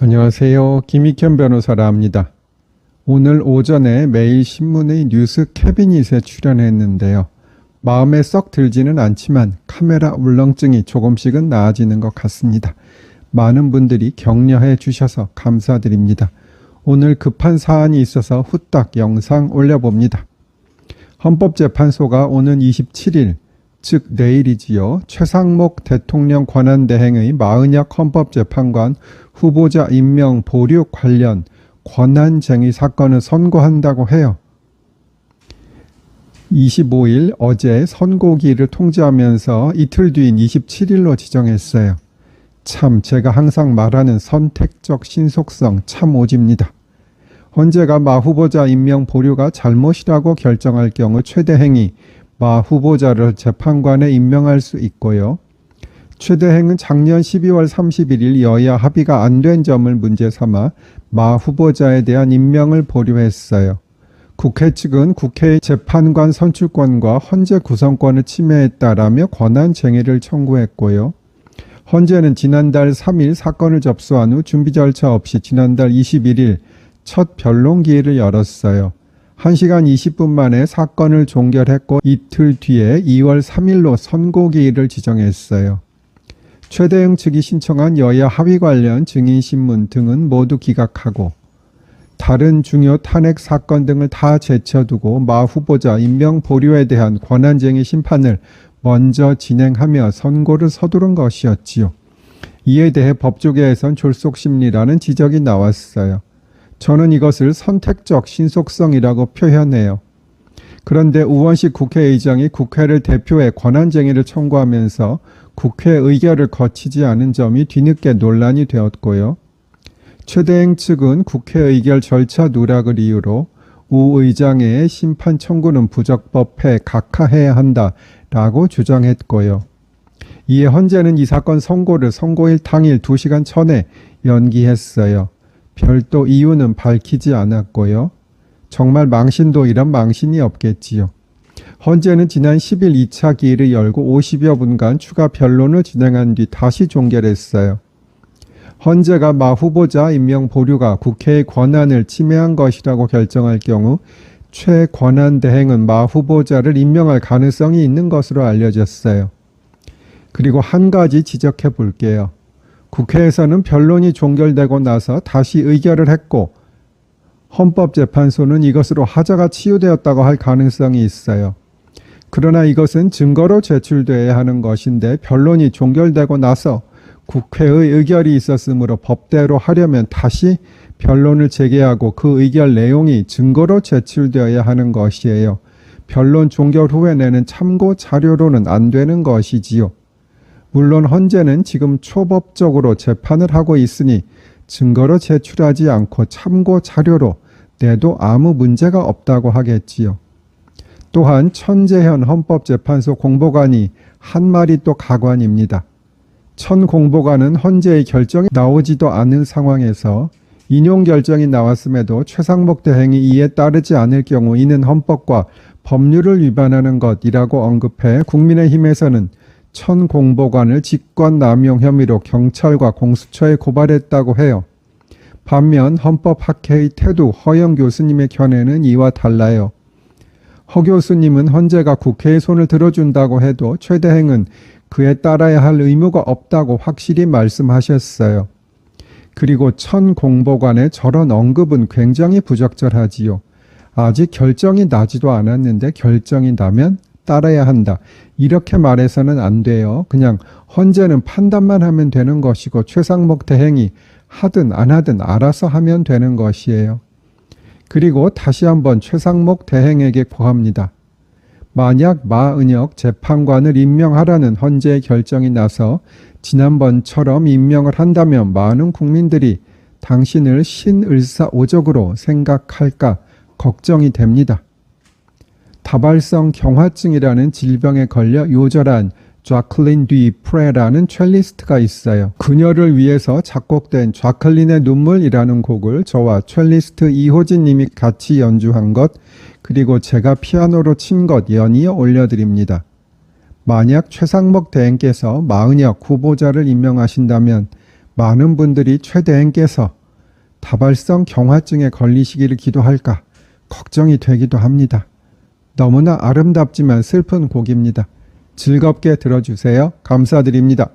안녕하세요. 김익현 변호사라 합니다. 오늘 오전에 매일신문의 뉴스 캐비닛에 출연했는데요. 마음에 썩 들지는 않지만 카메라 울렁증이 조금씩은 나아지는 것 같습니다. 많은 분들이 격려해 주셔서 감사드립니다. 오늘 급한 사안이 있어서 후딱 영상 올려봅니다. 헌법재판소가 오는 27일, 즉 내일이지요. 최상목 대통령 권한대행의 마은혁 헌법재판관 후보자 임명 보류 관련 권한쟁의 사건을 선고한다고 해요. 25일 어제 선고기일을 통지하면서 이틀 뒤인 27일로 지정했어요. 참 제가 항상 말하는 선택적 신속성 참 오집니다. 헌재가 마 후보자 임명 보류가 잘못이라고 결정할 경우 최대행이 마 후보자를 재판관에 임명할 수 있고요. 최대행은 작년 12월 31일 여야 합의가 안 된 점을 문제 삼아 마 후보자에 대한 임명을 보류했어요. 국회 측은 국회의 재판관 선출권과 헌재 구성권을 침해했다라며 권한쟁의를 청구했고요. 헌재는 지난달 3일 사건을 접수한 후 준비 절차 없이 지난달 21일 첫 변론 기일을 열었어요. 1시간 20분 만에 사건을 종결했고 이틀 뒤에 2월 3일로 선고기일을 지정했어요. 최대행 측이 신청한 여야 합의 관련 증인신문 등은 모두 기각하고 다른 중요 탄핵 사건 등을 다 제쳐두고 마 후보자 임명 보류에 대한 권한쟁의 심판을 먼저 진행하며 선고를 서두른 것이었지요. 이에 대해 법조계에선 졸속심리라는 지적이 나왔어요. 저는 이것을 선택적 신속성이라고 표현해요. 그런데 우원식 국회의장이 국회를 대표해 권한쟁의를 청구하면서 국회 의결을 거치지 않은 점이 뒤늦게 논란이 되었고요. 최대행 측은 국회 의결 절차 누락을 이유로 우 의장의 심판 청구는 부적법해 각하해야 한다라고 주장했고요. 이에 헌재는 이 사건 선고를 선고일 당일 2시간 전에 연기했어요. 별도 이유는 밝히지 않았고요. 정말 망신도 이런 망신이 없겠지요. 헌재는 지난 10일 2차 기일을 열고 50여 분간 추가 변론을 진행한 뒤 다시 종결했어요. 헌재가 마 후보자 임명 보류가 국회의 권한을 침해한 것이라고 결정할 경우 최 권한대행은 마 후보자를 임명할 가능성이 있는 것으로 알려졌어요. 그리고 한 가지 지적해 볼게요. 국회에서는 변론이 종결되고 나서 다시 의결을 했고 헌법재판소는 이것으로 하자가 치유되었다고 할 가능성이 있어요. 그러나 이것은 증거로 제출되어야 하는 것인데 변론이 종결되고 나서 국회의 의결이 있었으므로 법대로 하려면 다시 변론을 재개하고 그 의결 내용이 증거로 제출되어야 하는 것이에요. 변론 종결 후에 내는 참고 자료로는 안 되는 것이지요. 물론 헌재는 지금 초법적으로 재판을 하고 있으니 증거로 제출하지 않고 참고 자료로 내도 아무 문제가 없다고 하겠지요. 또한 천재현 헌법재판소 공보관이 한 말이 또 가관입니다. 천 공보관은 헌재의 결정이 나오지도 않은 상황에서 인용 결정이 나왔음에도 최상목 대행이 이에 따르지 않을 경우 이는 헌법과 법률을 위반하는 것이라고 언급해 국민의힘에서는 천 공보관을 직권남용 혐의로 경찰과 공수처에 고발했다고 해요. 반면 헌법학회의 태두 허영 교수님의 견해는 이와 달라요. 허 교수님은 헌재가 국회의 손을 들어준다고 해도 최대행은 그에 따라야 할 의무가 없다고 확실히 말씀하셨어요. 그리고 천 공보관의 저런 언급은 굉장히 부적절하지요. 아직 결정이 나지도 않았는데 결정이 나면 따라야 한다. 이렇게 말해서는 안 돼요. 그냥 헌재는 판단만 하면 되는 것이고 최상목 대행이 하든 안 하든 알아서 하면 되는 것이에요. 그리고 다시 한번 최상목 대행에게 고합니다. 만약 마은혁 재판관을 임명하라는 헌재의 결정이 나서 지난번처럼 임명을 한다면 많은 국민들이 당신을 신을사오적으로 생각할까 걱정이 됩니다. 다발성 경화증이라는 질병에 걸려 요절한 좌클린 디 프레라는 첼리스트가 있어요. 그녀를 위해서 작곡된 좌클린의 눈물이라는 곡을 저와 첼리스트 이호진 님이 같이 연주한 것, 그리고 제가 피아노로 친 것 연이어 올려드립니다. 만약 최상목 대행께서 마은혁 후보자를 임명하신다면 많은 분들이 최 대행께서 다발성 경화증에 걸리시기를 기도할까 걱정이 되기도 합니다. 너무나 아름답지만 슬픈 곡입니다. 즐겁게 들어주세요. 감사드립니다.